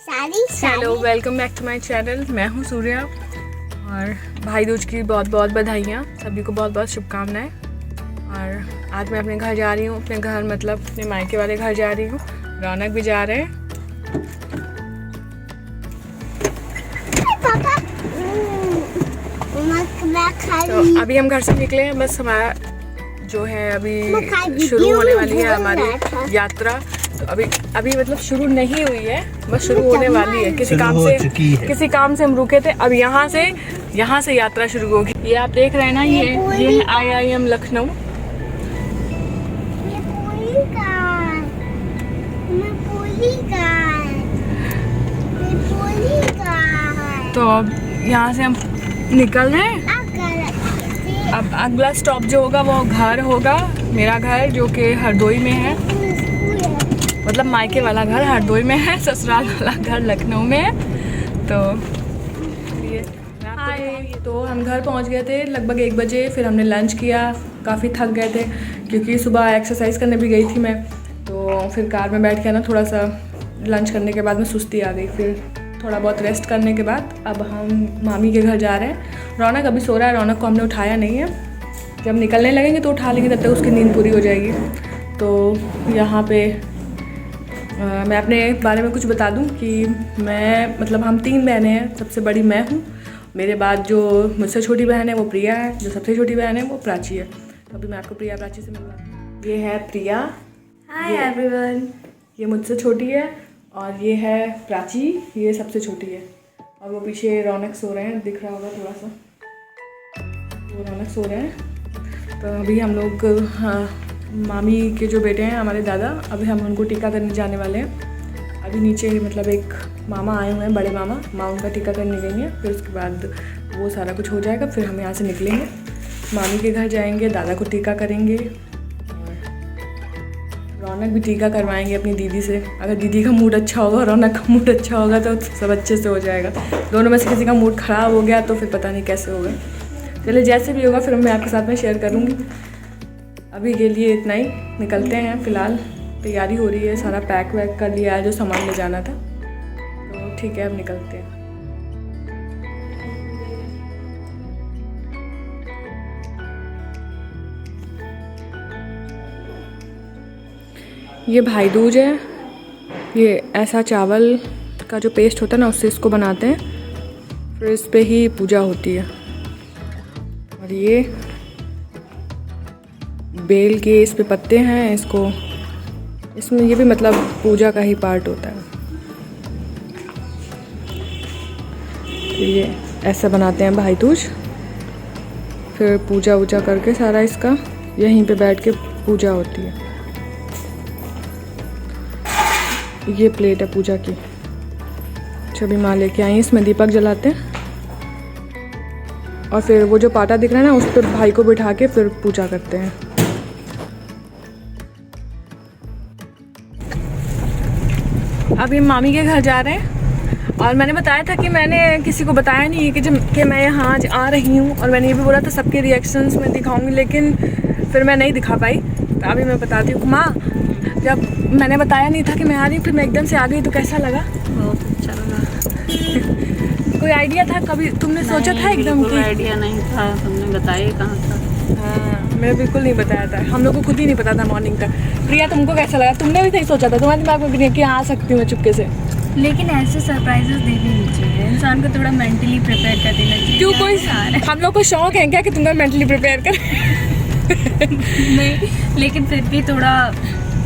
Hello, welcome back to my channel. मैं हूँ सूर्या और भाई दूज की बहुत बहुत बधाइयाँ, सभी को बहुत बहुत शुभकामनाएं। और आज मैं अपने घर जा रही हूँ, अपने घर मतलब अपने मायके वाले घर जा रही हूँ। रौनक भी जा रहे हैं। तो अभी हम घर से निकले हैं, बस हमारा जो है अभी शुरू होने वाली है हमारी यात्रा। तो अभी मतलब शुरू नहीं हुई है, बस शुरू होने वाली है। किसी काम से हम रुके थे। अब यहाँ से यात्रा शुरू होगी। ये आप देख रहे हैं ना, ये है IIM लखनऊ। तो अब यहाँ से हम निकल रहे हैं। अब अगला स्टॉप जो होगा वो घर होगा, मेरा घर जो कि हरदोई में है। मतलब मायके वाला घर हरदोई में है, ससुराल वाला घर लखनऊ में है। तो हम घर पहुंच गए थे लगभग 1 बजे। फिर हमने लंच किया, काफ़ी थक गए थे क्योंकि सुबह एक्सरसाइज करने भी गई थी मैं। तो फिर कार में बैठ के ना थोड़ा सा लंच करने के बाद में सुस्ती आ गई। फिर थोड़ा बहुत रेस्ट करने के बाद अब हम मामी के घर जा रहे हैं। रौनक अभी सो रहा है, रौनक को हमने उठाया नहीं है। जब निकलने लगेंगे तो उठा लेंगे, तब तक उसकी नींद पूरी हो जाएगी। तो यहाँ पे मैं अपने बारे में कुछ बता दूं कि मैं मतलब हम 3 बहनें हैं। सबसे बड़ी मैं हूँ, मेरे बाद जो मुझसे छोटी बहन है वो प्रिया है, जो सबसे छोटी बहन है वो प्राची है। तो अभी मैं आपको प्रिया प्राची से मिलवा। ये है प्रिया। Hi everyone. ये मुझसे छोटी है और ये है प्राची, ये सबसे छोटी है। और वो पीछे रौनक सो रहे हैं, दिख रहा होगा थोड़ा सा, वो रौनक सो रहे हैं। तो अभी हम लोग मामी के जो बेटे हैं हमारे दादा, अभी हम उनको टीका करने जाने वाले हैं। अभी नीचे मतलब एक मामा आए हुए हैं, बड़े मामा, माँ उनका टीका करने गई हैं। फिर उसके बाद वो सारा कुछ हो जाएगा, फिर हम यहाँ से निकलेंगे, मामी के घर जाएंगे, दादा को टीका करेंगे और रौनक भी टीका करवाएंगे अपनी दीदी से। अगर दीदी का मूड अच्छा होगा, रौनक का मूड अच्छा होगा तो सब अच्छे से हो जाएगा। दोनों में से किसी का मूड ख़राब हो गया तो फिर पता नहीं कैसे होगा। चलिए जैसे भी होगा फिर मैं आपके साथ में शेयर करूँगी। अभी के लिए इतना ही, निकलते हैं। फ़िलहाल तैयारी हो रही है, सारा पैक वैक कर लिया है जो सामान ले जाना था। तो ठीक है, अब निकलते हैं। ये भाई दूज है। ये ऐसा चावल का जो पेस्ट होता है ना, उससे इसको बनाते हैं, फिर इस पे ही पूजा होती है। और ये बेल के इस पे पत्ते हैं, इसको इसमें ये भी मतलब पूजा का ही पार्ट होता है। तो ये ऐसा बनाते हैं भाई दूज। फिर पूजा वूजा करके सारा इसका यहीं पे बैठ के पूजा होती है। ये प्लेट है पूजा की, छवि माँ लेके आई, इसमें दीपक जलाते हैं। और फिर वो जो पाटा दिख रहा है ना, उस पर भाई को बिठा के फिर पूजा करते हैं। अभी मामी के घर जा रहे हैं। और मैंने बताया था कि मैंने किसी को बताया नहीं कि कि मैं यहाँ आज आ रही हूँ। और मैंने ये भी बोला था सबके रिएक्शंस में दिखाऊंगी, लेकिन फिर मैं नहीं दिखा पाई। तो अभी मैं बताती हूँ। माँ, जब मैंने बताया नहीं था कि मैं आ रही हूँ, फिर मैं एकदम से आ गई, तो कैसा लगा? बहुत अच्छा लगा। कोई आइडिया था कभी? तुमने सोचा था एकदम? कोई आइडिया नहीं था, तुमने बताया कहाँ था? हाँ, मैंने बिल्कुल नहीं बताया था, हम लोग को खुद ही नहीं पता था मॉर्निंग तक। प्रिया, तुमको कैसा लगा? तुमने भी नहीं सोचा था? तुम्हारे दिमाग में भी नहीं कि आ सकती हूँ मैं चुपके से? लेकिन ऐसे सरप्राइजेस देने नहीं चाहिए, इंसान को थोड़ा मेंटली प्रिपेयर कर देना चाहिए। क्यों, कोई हम लोग को शौक है क्या कि तुमने मेंटली प्रिपेयर कर? नहीं, लेकिन फिर भी थोड़ा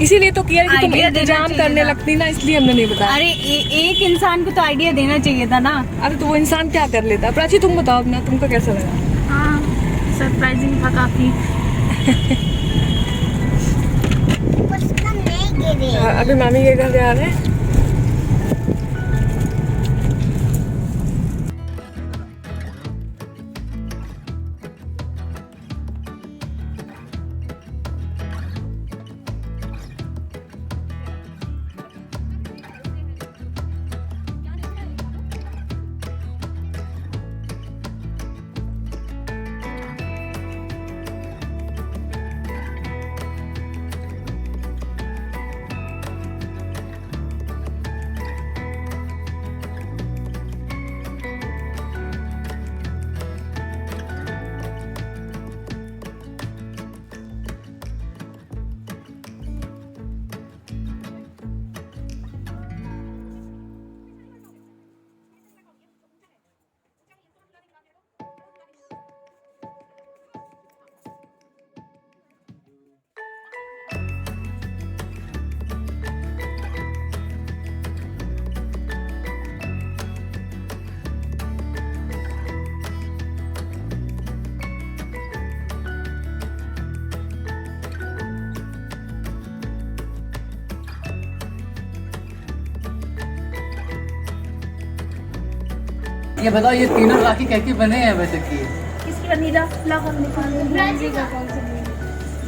इसीलिए तो किया कि तुम इंतजाम करने लगती ना, इसलिए हमने नहीं बताया। अरे एक इंसान को तो आइडिया देना चाहिए था ना। अरे तो वो इंसान क्या कर लेता? प्राची तुम बताओ अपना, तुमको कैसा लगा? हाँ, सरप्राइजिंग था काफ़ी। अभी मामी के घर जा रहे हैं। ये बताओ ये तीनों राखी कैसे बने हैं वैसे की? इसकी वनीला फ्लावर निकाल का कौन सा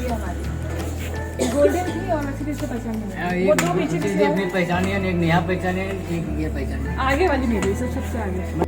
ये हमारी गोल्डन थी और वैसे किससे पहचान नहीं ये वो दो पीछे मुझे किससे अपनी पहचानी है, एक नेहा पहचानी है, एक ये पहचानी है। आगे वाली मेरी सबसे आगे।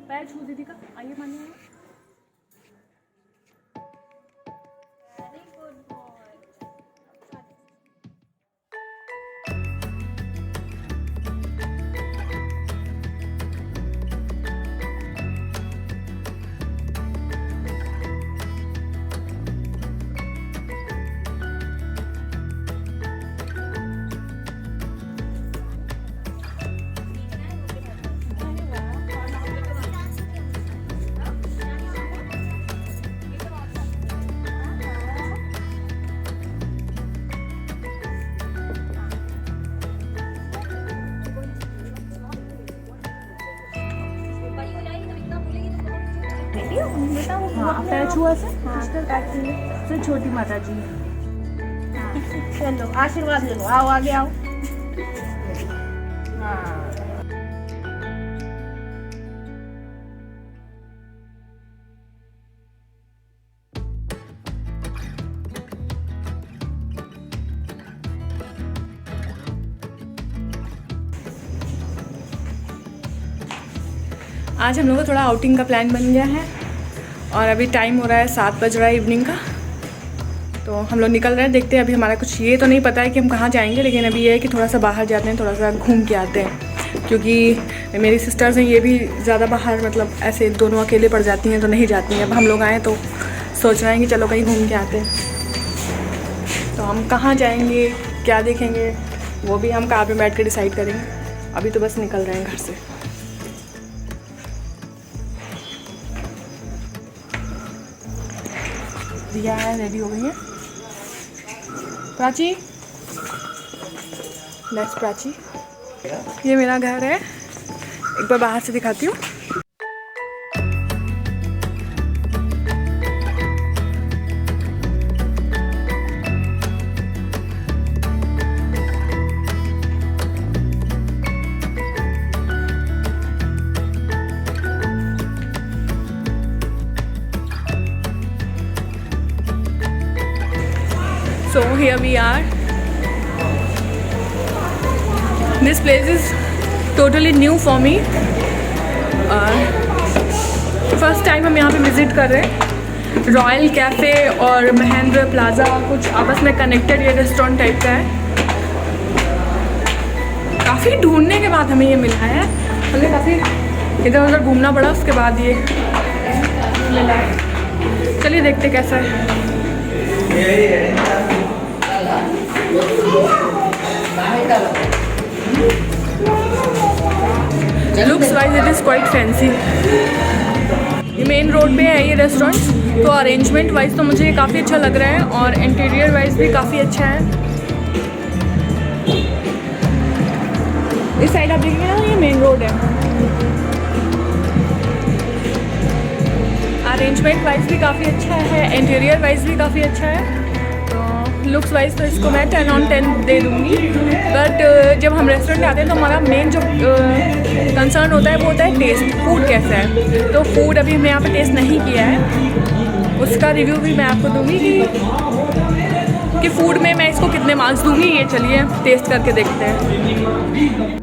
पैर छू दीदी का, आइए मानिए। हाँ पैर छुआ से सबसे छोटी माता जी। चलो आशीर्वाद ले लो, आओ आगे आओ। हाँ आज हम लोग का थोड़ा आउटिंग का प्लान बन गया है और अभी टाइम हो रहा है 7 बज रहा है इवनिंग का। तो हम लोग निकल रहे हैं, देखते हैं। अभी हमारा कुछ ये तो नहीं पता है कि हम कहाँ जाएंगे, लेकिन अभी ये है कि थोड़ा सा बाहर जाते हैं, थोड़ा सा घूम के आते हैं। क्योंकि मेरी सिस्टर्स हैं, ये भी ज़्यादा बाहर मतलब ऐसे दोनों अकेले पड़ जाती हैं तो नहीं जाती हैं। अब हम लोग आए तो सोच रहे हैं कि चलो कहीं घूम के आते हैं। तो हम कहाँ जाएंगे, क्या देखेंगे, वो भी हम कार में बैठ कर डिसाइड करेंगे। अभी तो बस निकल रहे हैं घर से। दिया है, रेडी हो गई है प्राची। लेट्स प्राची। ये मेरा घर है, एक बार बाहर से दिखाती हूँ। So here we are. This place is totally new for me. First time हम यहाँ पे विज़िट कर रहे हैं। रॉयल कैफ़े और महेंद्र प्लाज़ा कुछ आपस में कनेक्टेड ये रेस्टोरेंट टाइप का है। काफ़ी ढूंढने के बाद हमें ये मिला है। हमें काफ़ी इधर उधर घूमना पड़ा, उसके बाद ये मिला है। चलिए देखते कैसा है। Looks wise it is quite fancy. ये मेन रोड पे है ये रेस्टोरेंट, तो अरेंजमेंट वाइज तो मुझे काफ़ी अच्छा लग रहा है और इंटीरियर वाइज भी काफ़ी अच्छा है। इस साइड आप देखेंगे ना, ये मेन रोड है। अरेंजमेंट वाइज भी काफ़ी अच्छा है, इंटीरियर वाइज भी काफ़ी अच्छा है। लुक्स वाइज तो इसको मैं 10 on 10 दे दूँगी। बट जब हम रेस्टोरेंट आते हैं तो हमारा मेन जो कंसर्न होता है वो होता है टेस्ट, फूड कैसा है। तो फूड अभी हमने यहाँ पे टेस्ट नहीं किया है, उसका रिव्यू भी मैं आपको दूँगी कि फूड में मैं इसको कितने मार्क्स दूँगी। ये चलिए टेस्ट करके देखते हैं।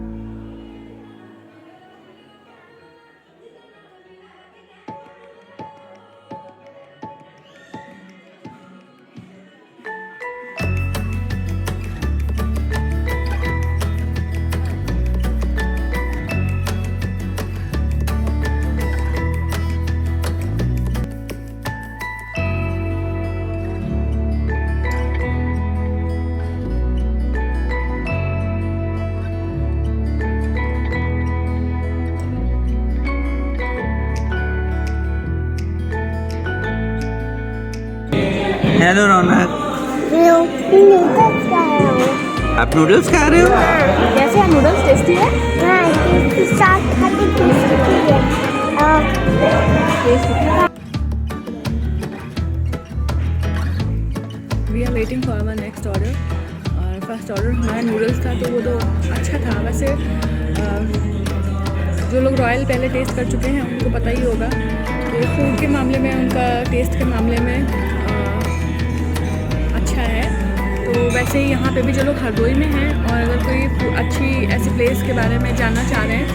हेलो रौनक, नूडल्स खा रहा हूँ। आप नूडल्स खा रहे हो? कैसे है नूडल्स, टेस्टी है? हाँ, इसके साथ खाते टेस्टी है। We are waiting for our next order. और फर्स्ट ऑर्डर हमारा नूडल्स था, तो वो तो अच्छा था। वैसे जो लोग रॉयल पहले टेस्ट कर चुके हैं उनको पता ही होगा कि फूड के मामले में, उनका टेस्ट के मामले में अच्छा है। तो वैसे ही यहाँ पे भी जो लोग हरदोई में हैं और अगर कोई अच्छी ऐसी प्लेस के बारे में जानना चाह रहे हैं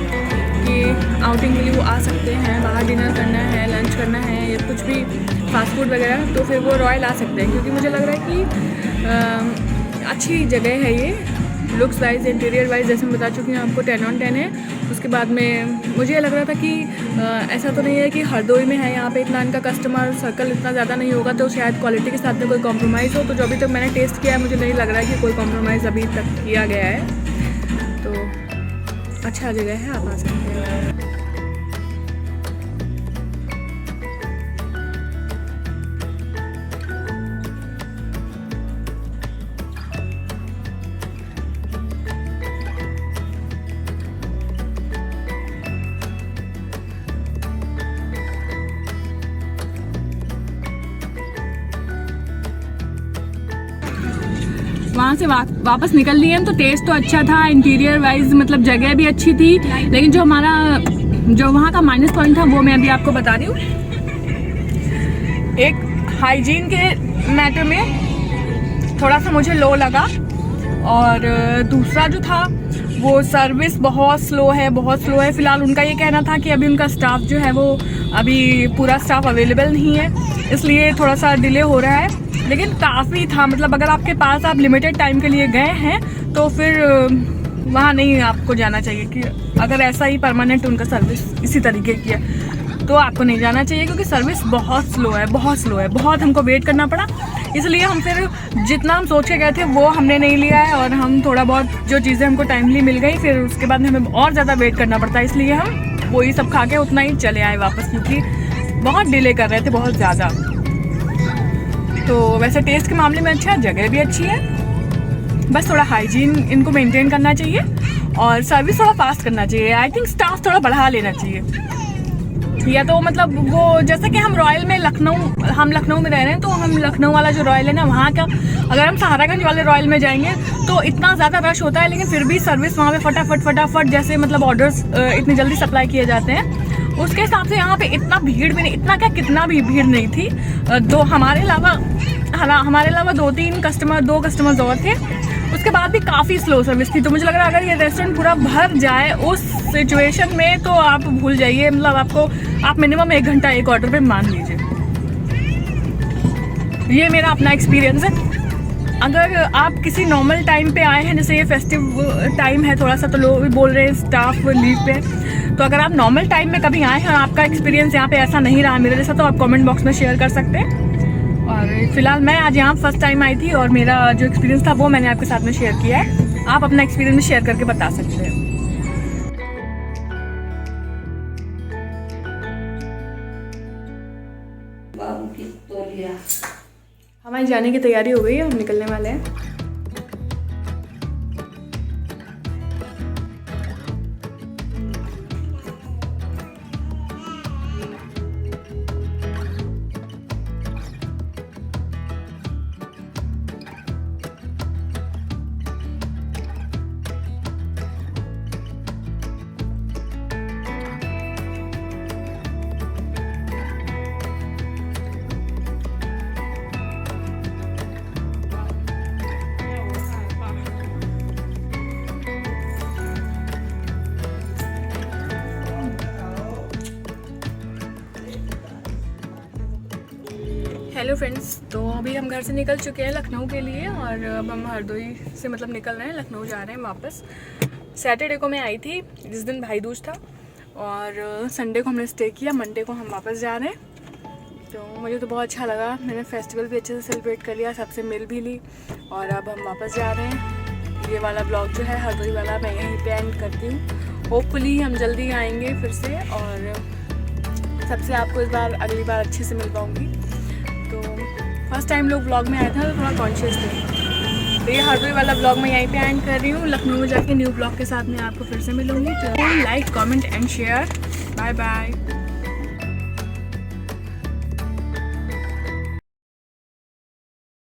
कि आउटिंग के लिए वो आ सकते हैं, बाहर डिनर करना है, लंच करना है या कुछ भी फास्ट फूड वगैरह, तो फिर वो रॉयल आ सकते हैं। क्योंकि मुझे लग रहा है कि अच्छी जगह है ये, लुक्स वाइज, इंटीरियर वाइज, जैसे मैं बता चुकी हूँ आपको 10 on 10 है। उसके बाद में मुझे लग रहा था कि ऐसा तो नहीं है कि हरदोई में है, यहाँ पे इतना इनका कस्टमर सर्कल इतना ज़्यादा नहीं होगा, तो शायद क्वालिटी के साथ में कोई कॉम्प्रोमाइज़ हो। तो जो अभी तक मैंने टेस्ट किया है, मुझे नहीं लग रहा है कि कोई कॉम्प्रोमाइज़ अभी तक किया गया है। तो अच्छा जगह है, आप आ सकते हैं। वहाँ से वापस निकल लिए हम, तो टेस्ट तो अच्छा था, इंटीरियर वाइज मतलब जगह भी अच्छी थी। लेकिन जो वहाँ का माइनस पॉइंट था वो मैं अभी आपको बता रही हूँ। एक हाइजीन के मैटर में थोड़ा सा मुझे लो लगा, और दूसरा जो था वो सर्विस बहुत स्लो है, बहुत स्लो है। फ़िलहाल उनका ये कहना था कि अभी उनका स्टाफ जो है वो अभी पूरा स्टाफ अवेलेबल नहीं है, इसलिए थोड़ा सा डिले हो रहा है। लेकिन काफ़ी था, मतलब अगर आपके पास आप लिमिटेड टाइम के लिए गए हैं तो फिर वहाँ नहीं आपको जाना चाहिए। कि अगर ऐसा ही परमानेंट उनका सर्विस इसी तरीके की है तो आपको नहीं जाना चाहिए, क्योंकि सर्विस बहुत स्लो है, बहुत स्लो है। बहुत हमको वेट करना पड़ा, इसलिए हम फिर जितना हम सोच के गए थे वो हमने नहीं लिया है, और हम थोड़ा बहुत जो चीज़ें हमको टाइमली मिल गई, फिर उसके बाद हमें और ज़्यादा वेट करना पड़ता है। इसलिए हम वही सब खा के उतना ही चले आए वापस, क्योंकि बहुत डिले कर रहे थे, बहुत ज़्यादा। तो वैसे टेस्ट के मामले में अच्छा है, जगह भी अच्छी है, बस थोड़ा हाइजीन इनको मेंटेन करना चाहिए और सर्विस थोड़ा फास्ट करना चाहिए। आई थिंक स्टाफ थोड़ा बढ़ा लेना चाहिए, या तो मतलब वो जैसे कि हम रॉयल में हम लखनऊ में रह रहे हैं, तो हम लखनऊ वाला जो रॉयल है ना, वहाँ का अगर हम सहारागंज वाले रॉयल में जाएंगे तो इतना ज़्यादा रश होता है, लेकिन फिर भी सर्विस वहाँ पे फटाफट जैसे मतलब ऑर्डर्स इतनी जल्दी सप्लाई किए जाते हैं, उसके हिसाब से यहाँ पे इतना भीड़ भी नहीं, इतना क्या कितना भी भीड़ नहीं थी। हमारे अलावा दो कस्टमर्स और थे, उसके बाद भी काफ़ी स्लो सर्विस थी। तो मुझे लग रहा है अगर ये रेस्टोरेंट पूरा भर जाए उस सिचुएशन में तो आप भूल जाइए, मतलब आप मिनिमम 1 घंटा एक ऑर्डर पे मान लीजिए। ये मेरा अपना एक्सपीरियंस है। अगर आप किसी नॉर्मल टाइम पे आए हैं, जैसे ये फेस्टिव टाइम है थोड़ा सा, तो लोग भी बोल रहे हैं स्टाफ लीव पे, तो अगर आप नॉर्मल टाइम में कभी आए हैं और आपका एक्सपीरियंस यहाँ पे ऐसा नहीं रहा मेरे जैसा, तो आप कमेंट बॉक्स में शेयर कर सकते हैं। और फिलहाल मैं आज यहाँ फर्स्ट टाइम आई थी और मेरा जो एक्सपीरियंस था वो मैंने आपके साथ में शेयर किया है। आप अपना एक्सपीरियंस शेयर करके बता सकते हैं। हमारी जाने की तैयारी हो गई है, हम निकलने वाले हैं। हेलो फ्रेंड्स, तो अभी हम घर से निकल चुके हैं लखनऊ के लिए, और अब हम हरदोई से मतलब निकल रहे हैं, लखनऊ जा रहे हैं वापस। सैटरडे को मैं आई थी, जिस दिन भाई दूज था, और संडे को हमने स्टे किया, मंडे को हम वापस जा रहे हैं। तो मुझे तो बहुत अच्छा लगा, मैंने फेस्टिवल भी अच्छे से सेलिब्रेट कर लिया, सबसे मिल भी ली, और अब हम वापस जा रहे हैं। ये वाला ब्लॉग जो है हरदोई वाला मैं यहीं पे एंड करती हूँ। होपफुली हम जल्दी आएंगे फिर से, और सबसे आपको इस बार अगली बार अच्छे से मिल पाऊँगी। तो फर्स्ट टाइम लोग ब्लॉग में आए थे तो थोड़ा कॉन्शियस थे। तो ये हरदोई वाला ब्लॉग मैं यहीं पे एंड कर रही हूँ। लखनऊ में जाके न्यू ब्लॉग के साथ मैं आपको फिर से मिलूँगी। तो like comment and share. Bye bye.